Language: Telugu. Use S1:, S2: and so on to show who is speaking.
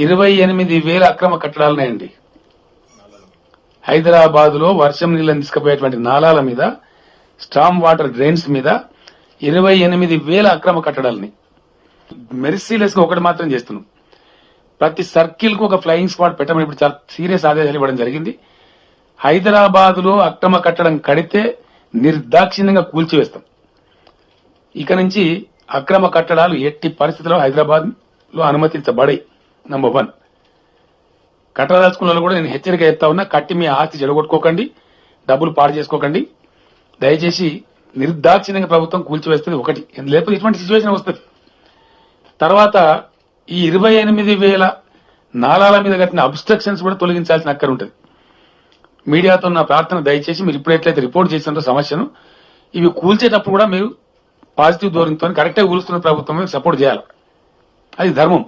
S1: 28,000 అక్రమ కట్టడాలున్నాయండి. హైదరాబాద్ లో వర్షం నీళ్ళని తీసుకుపోయేటువంటి నాలాల మీద, స్టామ్ వాటర్ డ్రైన్స్ మీద 28,000 అక్రమ కట్టడాలని మెర్సీలెస్ గా ఒకటి మాత్రం చేస్తున్నాం. ప్రతి సర్కిల్ కు ఒక ఫ్లయింగ్ స్క్వాడ్ పెట్టమని ఇప్పుడు చాలా సీరియస్ ఆదేశాలు ఇవ్వడం జరిగింది. హైదరాబాద్ లో అక్రమ కట్టడం కడితే నిర్దాక్షిణ్యంగా కూల్చివేస్తాం. ఇక నుంచి అక్రమ కట్టడాలు ఎట్టి పరిస్థితుల్లో హైదరాబాద్ లో అనుమతించబడాయి. నంబర్ 1. కట్టదలుచుకున్న వాళ్ళు కూడా నేను హెచ్చరిక చెప్తా ఉన్నా, కట్టి మీ ఆస్తి చెడగొట్టుకోకండి, డబ్బులు పాడు చేసుకోకండి. దయచేసి నిర్దాక్షిణ్యంగా ప్రభుత్వం కూల్చివేస్తుంది. ఒకటి, లేకపోతే ఇటువంటి సిచ్యువేషన్ వస్తుంది. తర్వాత ఈ 28,000 నాలాల మీద కట్టిన అబ్స్ట్రక్షన్స్ కూడా తొలగించాల్సిన అక్కర ఉంటుంది. మీడియాతో నా ప్రార్థన, దయచేసి మీరు ఇప్పుడు ఎట్లయితే రిపోర్ట్ చేసినారో సమస్యను, ఇవి కూల్చేటప్పుడు కూడా మీరు పాజిటివ్ ధోరణితో కరెక్ట్గా కూలుస్తున్న ప్రభుత్వం సపోర్ట్ చేయాలి. అది ధర్మం.